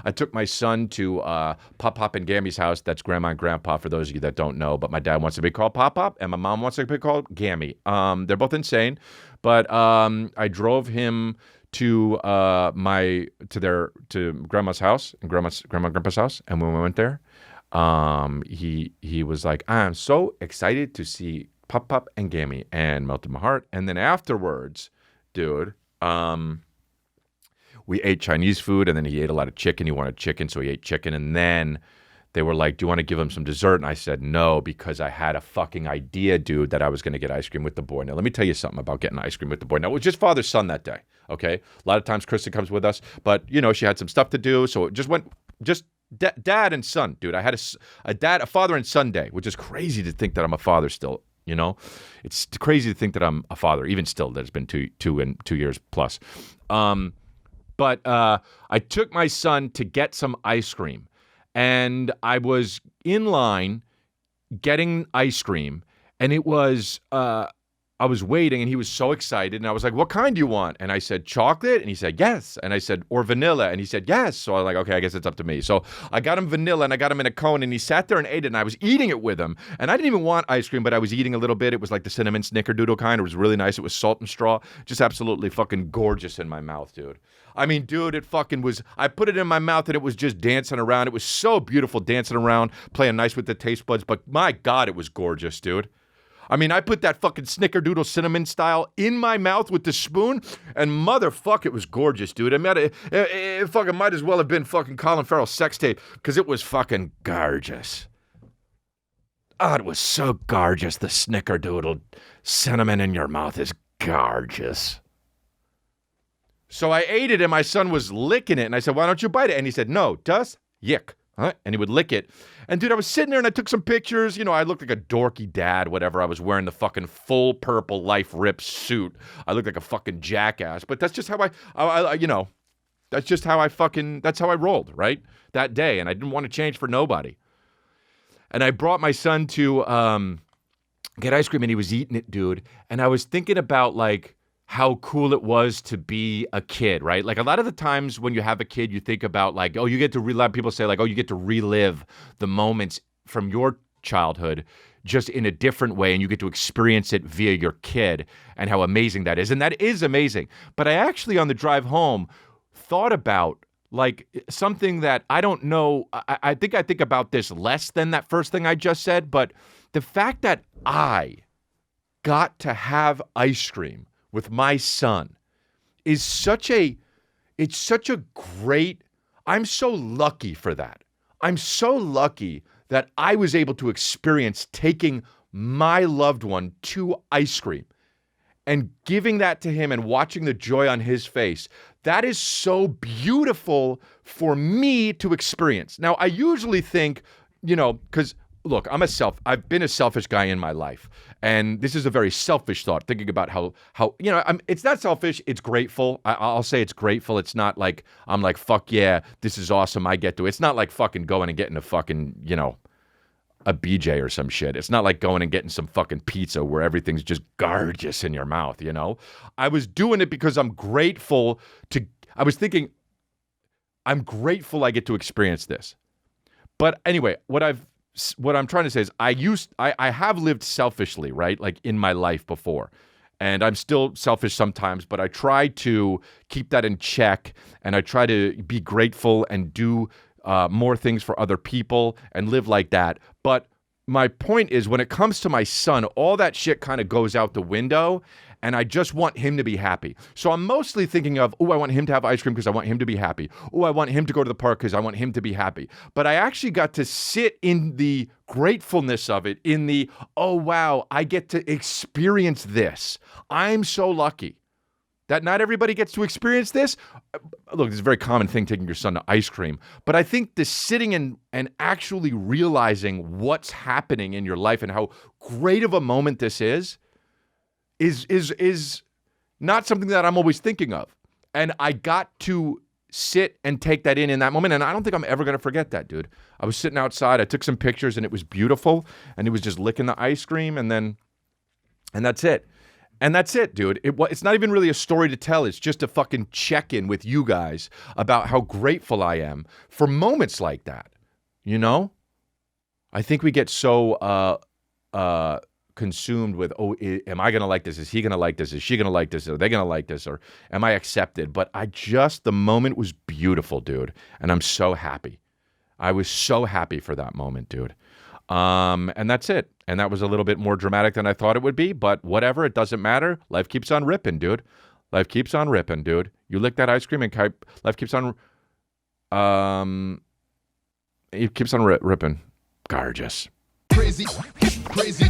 I took my son to Pop Pop and Gammy's house. That's Grandma and Grandpa, for those of you that don't know. But my dad wants to be called Pop Pop, and my mom wants to be called Gammy. They're both insane. But I drove him to Grandma's house and Grandma and Grandpa's house, and when we went there, he was like, "I'm so excited to see Pop Pop and Gammy," and melted my heart. And then afterwards, dude, we ate Chinese food, and then he ate a lot of chicken. He wanted chicken, so he ate chicken. And then they were like, "Do you want to give him some dessert?" And I said no, because I had a fucking idea, dude, that I was going to get ice cream with the boy. Now, let me tell you something about getting ice cream with the boy. Now, it was just father-son that day, okay? A lot of times Kristen comes with us, but, she had some stuff to do, so it just went, dad and son, dude. I had a father and son day, which is crazy to think that I'm a father still, It's crazy to think that I'm a father, even still, that it's been 2 years plus. But I took my son to get some ice cream, and I was in line getting ice cream, and it was I was waiting, and he was so excited, and I was like, "What kind do you want?" And I said, "Chocolate?" And he said, "Yes." And I said, "Or vanilla?" And he said, "Yes." So I was like, okay, I guess it's up to me. So I got him vanilla, and I got him in a cone, and he sat there and ate it, and I was eating it with him. And I didn't even want ice cream, but I was eating a little bit. It was like the cinnamon snickerdoodle kind. It was really nice. It was salt and straw. Just absolutely fucking gorgeous in my mouth, dude. I mean, dude, it fucking was, I put it in my mouth, and it was just dancing around. It was so beautiful dancing around, playing nice with the taste buds, but my God, it was gorgeous, dude. I mean, I put that fucking snickerdoodle cinnamon style in my mouth with the spoon, and motherfuck, it was gorgeous, dude. I mean, it fucking might as well have been fucking Colin Farrell's sex tape, because it was fucking gorgeous. Oh, it was so gorgeous. The snickerdoodle cinnamon in your mouth is gorgeous. So I ate it, and my son was licking it, and I said, "Why don't you bite it?" And he said, "No, just yick." Huh? And he would lick it. And dude, I was sitting there and I took some pictures. I looked like a dorky dad, whatever. I was wearing the fucking full purple Life Rip suit. I looked like a fucking jackass. But that's just how that's just how that's how I rolled, right? That day. And I didn't want to change for nobody. And I brought my son to get ice cream, and he was eating it, dude. And I was thinking about how cool it was to be a kid, right? Like a lot of the times when you have a kid, you think about you get to relive, people say you get to relive the moments from your childhood just in a different way, and you get to experience it via your kid, and how amazing that is. And that is amazing. But I actually, on the drive home, thought about something that I don't know. I think about this less than that first thing I just said, but the fact that I got to have ice cream with my son is such a great, I'm so lucky for that. I'm so lucky that I was able to experience taking my loved one to ice cream and giving that to him and watching the joy on his face. That is so beautiful for me to experience. Now, I usually think, because look, I've been a selfish guy in my life, and this is a very selfish thought, thinking about how it's not selfish, it's grateful. I'll say it's grateful. It's not like I'm like, fuck yeah, this is awesome, I get to. It's not like fucking going and getting a fucking, a BJ or some shit. It's not like going and getting some fucking pizza where everything's just gorgeous in your mouth, I was doing it because I'm grateful I was thinking, I'm grateful I get to experience this. But anyway, what I'm trying to say is I have lived selfishly, right? Like in my life before. And I'm still selfish sometimes, but I try to keep that in check, and I try to be grateful and do more things for other people and live like that. But my point is, when it comes to my son, all that shit kind of goes out the window, and I just want him to be happy. So I'm mostly thinking of, I want him to have ice cream because I want him to be happy. I want him to go to the park because I want him to be happy. But I actually got to sit in the gratefulness of it, in the, oh, wow, I get to experience this. I'm so lucky that not everybody gets to experience this. Look, it's a very common thing, taking your son to ice cream. But I think the sitting and actually realizing what's happening in your life and how great of a moment this is not something that I'm always thinking of. And I got to sit and take that in that moment. And I don't think I'm ever going to forget that, dude. I was sitting outside. I took some pictures, and it was beautiful. And he was just licking the ice cream, and that's it. And that's it, dude. It's not even really a story to tell. It's just a fucking check-in with you guys about how grateful I am for moments like that. You know? I think we get so consumed with, am I going to like this? Is he going to like this? Is she going to like this? Are they going to like this? Or am I accepted? But the moment was beautiful, dude. And I'm so happy. I was so happy for that moment, dude. And that's it. And that was a little bit more dramatic than I thought it would be, but whatever, it doesn't matter. Life keeps on ripping, dude. Life keeps on ripping, dude. You lick that ice cream and life keeps on, it keeps on ripping. Gorgeous. Crazy, crazy.